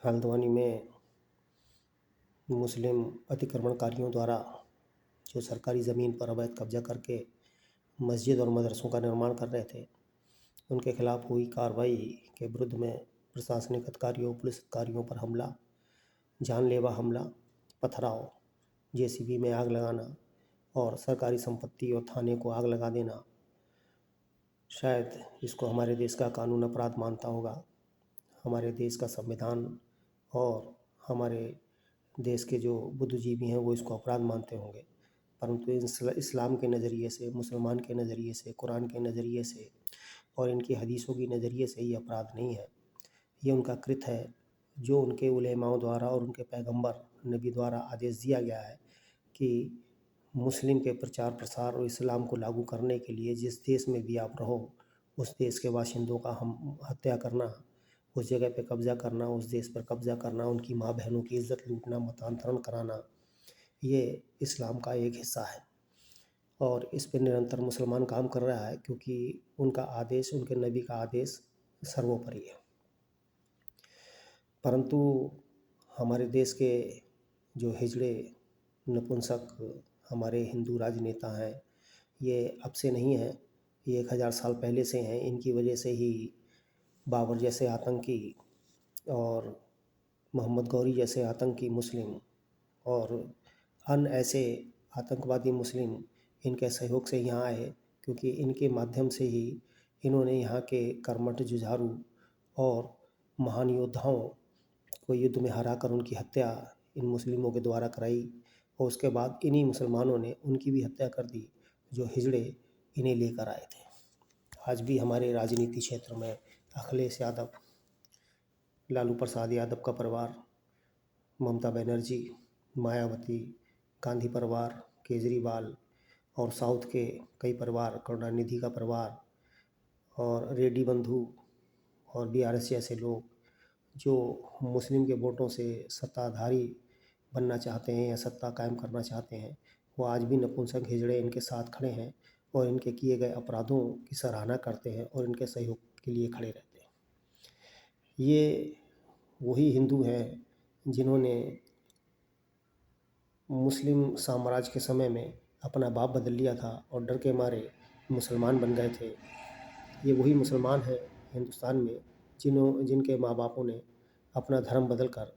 हल्द्वानी में मुस्लिम अतिक्रमणकारियों द्वारा जो सरकारी ज़मीन पर अवैध कब्जा करके मस्जिद और मदरसों का निर्माण कर रहे थे, उनके खिलाफ हुई कार्रवाई के विरुद्ध में प्रशासनिक अधिकारियों, पुलिस अधिकारियों पर हमला, जानलेवा हमला, पथराव, जेसीबी में आग लगाना और सरकारी संपत्ति और थाने को आग लगा देना, शायद इसको हमारे देश का कानून अपराध मानता होगा। हमारे देश का संविधान और हमारे देश के जो बुद्धिजीवी हैं वो इसको अपराध मानते होंगे, परंतु इस्लाम के नज़रिए से, मुसलमान के नज़रिए से, कुरान के नज़रिए से और इनकी हदीसों की नज़रिए से ये अपराध नहीं है। ये उनका कृत्य है जो उनके उलेमाओं द्वारा और उनके पैगंबर नबी द्वारा आदेश दिया गया है कि मुस्लिम के प्रचार प्रसार और इस्लाम को लागू करने के लिए जिस देश में भी आप रहो, उस देश के बाशिंदों का हम हत्या करना, उस जगह पे कब्ज़ा करना, उस देश पर कब्ज़ा करना, उनकी माँ बहनों की इज़्ज़त लूटना, मतांतरण कराना, ये इस्लाम का एक हिस्सा है और इस पे निरंतर मुसलमान काम कर रहा है क्योंकि उनका आदेश, उनके नबी का आदेश सर्वोपरि है। परंतु हमारे देश के जो हिजड़े नपुंसक हमारे हिंदू राजनेता हैं, ये अब से नहीं हैं, ये 1000 साल पहले से हैं। इनकी वजह से ही बाबर जैसे आतंकी और मोहम्मद गौरी जैसे आतंकी मुस्लिम और अन्य ऐसे आतंकवादी मुस्लिम इनके सहयोग से यहाँ आए, क्योंकि इनके माध्यम से ही इन्होंने यहाँ के कर्मठ जुझारू और महान योद्धाओं को युद्ध में हराकर उनकी हत्या इन मुस्लिमों के द्वारा कराई और उसके बाद इन्हीं मुसलमानों ने उनकी भी हत्या कर दी जो हिजड़े इन्हें लेकर आए थे। आज भी हमारे राजनीति क्षेत्र में अखिलेश यादव, लालू प्रसाद यादव का परिवार, ममता बनर्जी, मायावती, गांधी परिवार, केजरीवाल और साउथ के कई परिवार, करुणानिधि का परिवार और रेड्डी बंधु और बीआरएस जैसे लोग जो मुस्लिम के वोटों से सत्ताधारी बनना चाहते हैं या सत्ता कायम करना चाहते हैं, वो आज भी नपुंसक हिजड़े इनके साथ खड़े हैं और इनके किए गए अपराधों की सराहना करते हैं और इनके सहयोग के लिए खड़े रहते हैं। ये वही हिंदू हैं जिन्होंने मुस्लिम साम्राज्य के समय में अपना बाप बदल लिया था और डर के मारे मुसलमान बन गए थे। ये वही मुसलमान हैं हिंदुस्तान में जिनके माँ बापों ने अपना धर्म बदल कर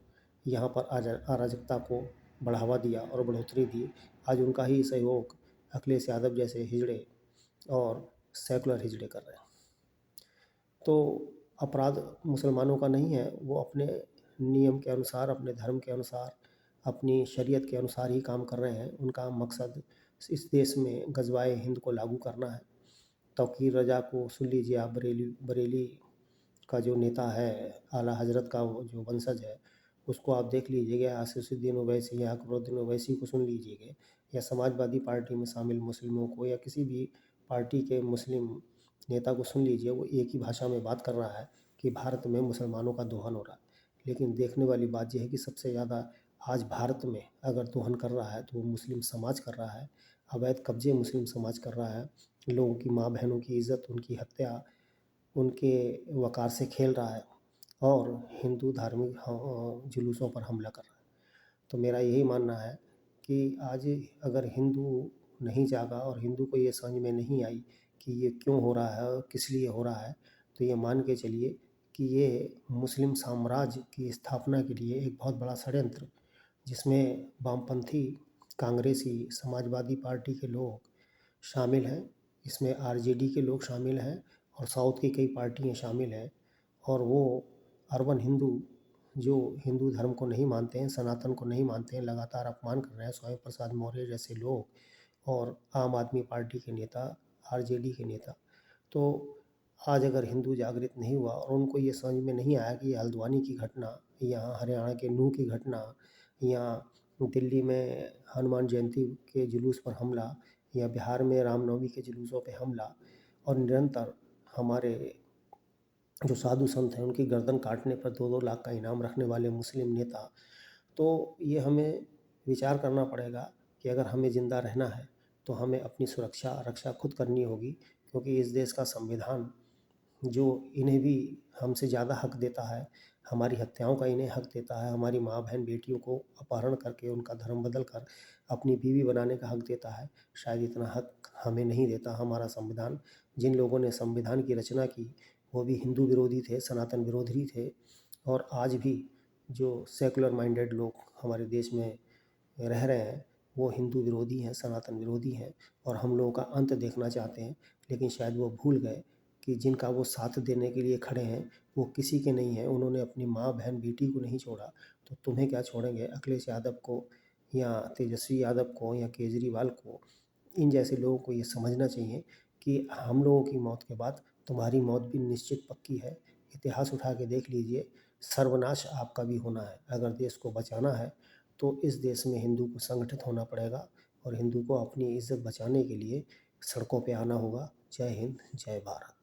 यहाँ पर अराजकता को बढ़ावा दिया और बढ़ोतरी दी। आज उनका ही सहयोग अखिलेश यादव जैसे हिजड़े और सेकुलर हिजड़े कर रहे हैं। तो अपराध मुसलमानों का नहीं है, वो अपने नियम के अनुसार, अपने धर्म के अनुसार, अपनी शरीयत के अनुसार ही काम कर रहे हैं। उनका मकसद इस देश में गज़वाए हिंद को लागू करना है। तौकीर रज़ा को सुन लीजिए आप, बरेली का जो नेता है, आला हज़रत का वो जो वंशज है, उसको आप देख लीजिएगा। आसिफुद्दीन ओवैसी या अकबरुद्दीन ओवैसी को सुन लीजिएगा, या समाजवादी पार्टी में शामिल मुस्लिमों को या किसी भी पार्टी के मुस्लिम नेता को सुन लीजिए, वो एक ही भाषा में बात कर रहा है कि भारत में मुसलमानों का दोहन हो रहा है। लेकिन देखने वाली बात यह है कि सबसे ज़्यादा आज भारत में अगर दोहन कर रहा है तो वो मुस्लिम समाज कर रहा है। अवैध कब्जे मुस्लिम समाज कर रहा है। लोगों की माँ बहनों की इज़्ज़त, उनकी हत्या, उनके वक़ार से खेल रहा है और हिंदू धार्मिक जुलूसों पर हमला कर रहा है। तो मेरा यही मानना है कि आज अगर हिंदू नहीं जागा और हिंदू को ये समझ में नहीं आई कि ये क्यों हो रहा है और किस लिए हो रहा है, तो ये मान के चलिए कि ये मुस्लिम साम्राज्य की स्थापना के लिए एक बहुत बड़ा षड्यंत्र, जिसमें वामपंथी, कांग्रेसी, समाजवादी पार्टी के लोग शामिल हैं, इसमें आरजेडी के लोग शामिल हैं और साउथ की कई पार्टियाँ शामिल हैं। और वो अर्बन हिंदू जो हिंदू धर्म को नहीं मानते हैं, सनातन को नहीं मानते हैं, लगातार अपमान कर रहे हैं। स्वामी प्रसाद मौर्य जैसे लोग और आम आदमी पार्टी के नेता, आरजेडी के नेता। तो आज अगर हिंदू जागृत नहीं हुआ और उनको ये समझ में नहीं आया कि हल्द्वानी की घटना, या हरियाणा के नूह की घटना, या दिल्ली में हनुमान जयंती के जुलूस पर हमला, या बिहार में रामनवमी के जुलूसों पे हमला, और निरंतर हमारे जो साधु संत हैं उनकी गर्दन काटने पर 2-2 लाख का इनाम रखने वाले मुस्लिम नेता, तो ये हमें विचार करना पड़ेगा कि अगर हमें ज़िंदा रहना है तो हमें अपनी सुरक्षा, रक्षा खुद करनी होगी, क्योंकि इस देश का संविधान जो इन्हें भी हमसे ज़्यादा हक देता है, हमारी हत्याओं का इन्हें हक देता है, हमारी माँ बहन बेटियों को अपहरण करके उनका धर्म बदल कर अपनी बीवी बनाने का हक देता है, शायद इतना हक हमें नहीं देता हमारा संविधान। जिन लोगों ने संविधान की रचना की वो भी हिंदू विरोधी थे, सनातन विरोधी थे, और आज भी जो सेकुलर माइंडेड लोग हमारे देश में रह रहे हैं वो हिंदू विरोधी हैं, सनातन विरोधी हैं, और हम लोगों का अंत देखना चाहते हैं। लेकिन शायद वो भूल गए कि जिनका वो साथ देने के लिए खड़े हैं वो किसी के नहीं हैं। उन्होंने अपनी माँ बहन बेटी को नहीं छोड़ा, तो तुम्हें क्या छोड़ेंगे? अखिलेश यादव को या तेजस्वी यादव को या केजरीवाल को, इन जैसे लोगों को ये समझना चाहिए कि हम लोगों की मौत के बाद तुम्हारी मौत भी निश्चित पक्की है। इतिहास उठा के देख लीजिए, सर्वनाश आपका भी होना है। अगर देश को बचाना है तो इस देश में हिंदू को संगठित होना पड़ेगा और हिंदू को अपनी इज्जत बचाने के लिए सड़कों पे आना होगा। जय हिंद, जय भारत।